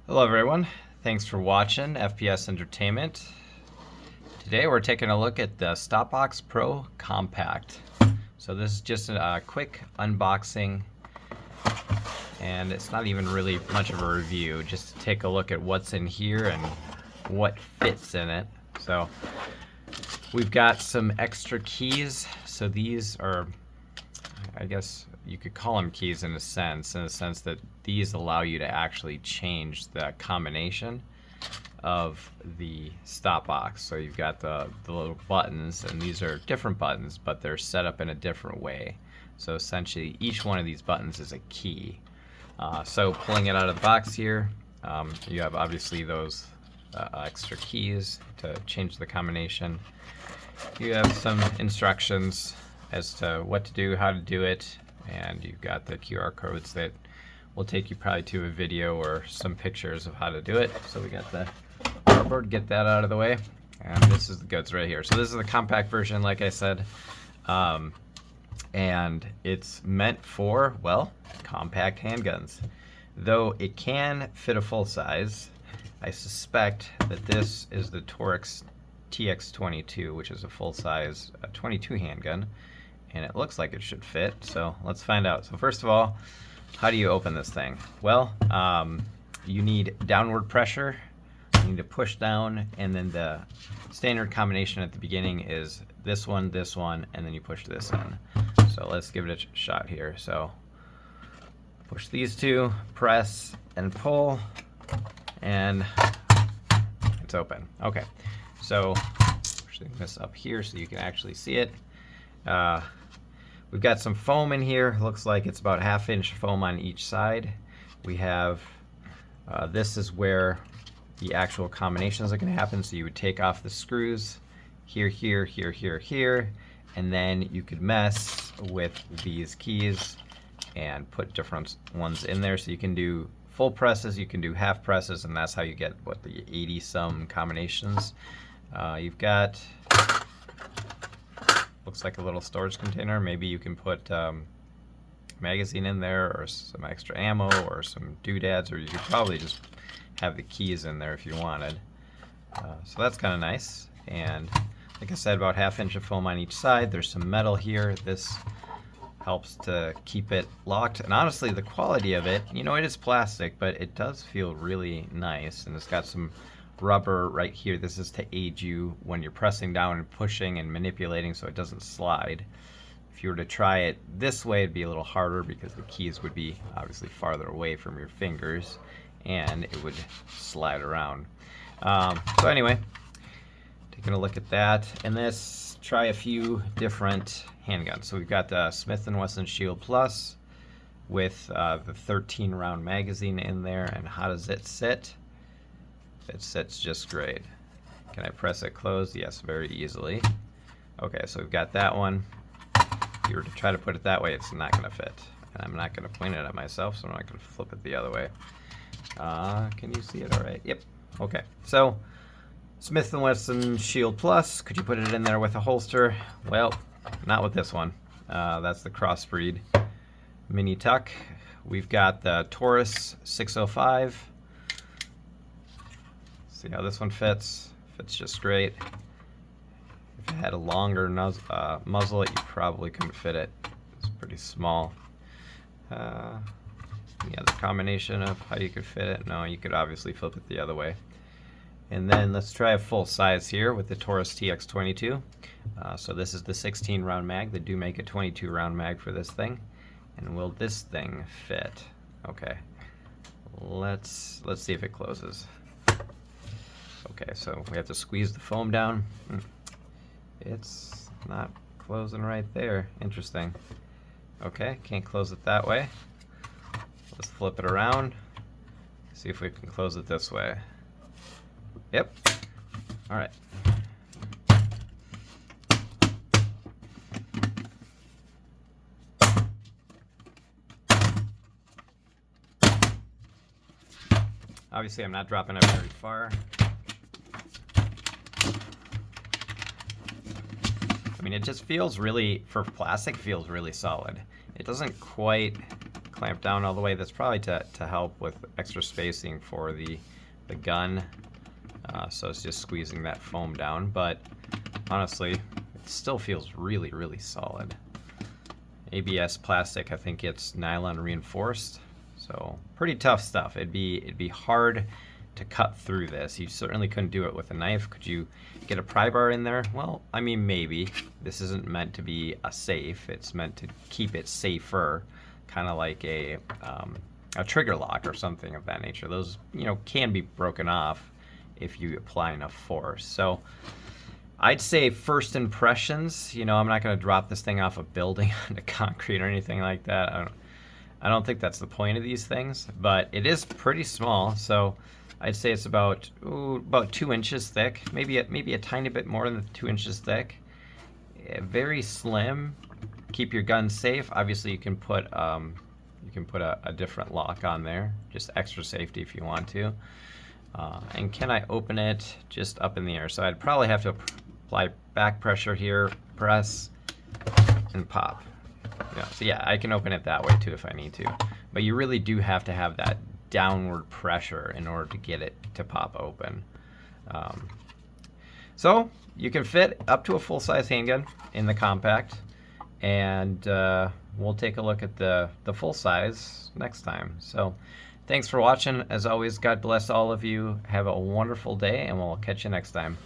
Hello everyone, thanks for watching FPS Entertainment. Today we're taking a look at the Stopbox Pro Compact. So this is just a quick unboxing, and it's not even really much of a review, just to take a look at what's in here and what fits in it. So we've got some extra keys. So these are, I guess you could call them keys in a sense that these allow you to actually change the combination of the stop box. So you've got the little buttons, and these are different buttons, but they're set up in a different way. So essentially each one of these buttons is a key. So pulling it out of the box here, you have obviously those extra keys to change the combination. You have some instructions as to what to do, how to do it, and you've got the QR codes that will take you probably to a video or some pictures of how to do it. So we got the cardboard, get that out of the way, and this is the goods right here. So this is the compact version, like I said, and it's meant for, well, compact handguns. Though it can fit a full size, I suspect that this is the Torx TX22, which is a full size 22 handgun, and it looks like it should fit, so let's find out. So first of all, how do you open this thing? Well, you need downward pressure, you need to push down, and then the standard combination at the beginning is this one, and then you push this in. So let's give it a shot here. So push these two, press and pull, and it's open. Okay, so pushing this up here so you can actually see it. We've got some foam in here. Looks like it's about 1/2 inch foam on each side. We have, this is where the actual combinations are going to happen. So you would take off the screws here, here, here, here, here, and then you could mess with these keys and put different ones in there. So you can do full presses, you can do half presses, and that's how you get, what, the 80 some combinations. You've got, looks like a little storage container. Maybe you can put magazine in there, or some extra ammo, or some doodads, or you could probably just have the keys in there if you wanted. So that's kind of nice. And like I said, about 1/2 inch of foam on each side. There's some metal here. This helps to keep it locked. And honestly, the quality of it, you know, it is plastic, but it does feel really nice. And it's got some rubber right here. This is to aid you when you're pressing down and pushing and manipulating so it doesn't slide. If you were to try it this way, it'd be a little harder because the keys would be obviously farther away from your fingers and it would slide around. So anyway, taking a look at that, and let's try a few different handguns. So we've got the Smith & Wesson Shield Plus with the 13 round magazine in there. And how does it sit? It sits just great. Can I press it closed? Yes, very easily. Okay, so we've got that one. If you were to try to put it that way, it's not going to fit. And I'm not going to point it at myself, so I'm not going to flip it the other way. Can you see it all right? Yep. Okay, so Smith & Wesson Shield Plus. Could you put it in there with a holster? Well, not with this one. That's the Crossbreed Mini Tuck. We've got the Taurus 605. See how this one fits? Fits just great. If it had a longer muzzle, you probably couldn't fit it. It's pretty small. Any other combination of how you could fit it? No, you could obviously flip it the other way. And then let's try a full size here with the Taurus TX22. So this is the 16 round mag. They do make a 22 round mag for this thing. And will this thing fit? Okay, let's see if it closes. Okay, so we have to squeeze the foam down. It's not closing right there. Interesting. Okay, can't close it that way. Let's flip it around. See if we can close it this way. Yep. All right. Obviously, I'm not dropping it very far. I mean, it just feels really, for plastic, feels really solid. It doesn't quite clamped down all the way. That's probably to help with extra spacing for the gun. So it's just squeezing that foam down, but honestly, it still feels really, really solid. ABS plastic, I think it's nylon reinforced, so pretty tough stuff. It'd be hard to cut through this. You certainly couldn't do it with a knife. Could you get a pry bar in there? Well, I mean, maybe. This isn't meant to be a safe. It's meant to keep it safer, kind of like a trigger lock or something of that nature. Those, you know, can be broken off if you apply enough force. So I'd say first impressions, you know, I'm not going to drop this thing off a building onto concrete or anything like that. I don't think that's the point of these things, but it is pretty small. So I'd say it's about 2 inches thick, maybe a tiny bit more than 2 inches thick. Very slim. Keep your gun safe. Obviously, you can put a different lock on there, just extra safety if you want to. And can I open it just up in the air? So I'd probably have to apply back pressure here, press, and pop. Yeah, so yeah, I can open it that way too if I need to. But you really do have to have that downward pressure in order to get it to pop open. So you can fit up to a full-size handgun in the compact, and we'll take a look at the full size next time. So thanks for watching. As always, God bless all of you. Have a wonderful day, and we'll catch you next time.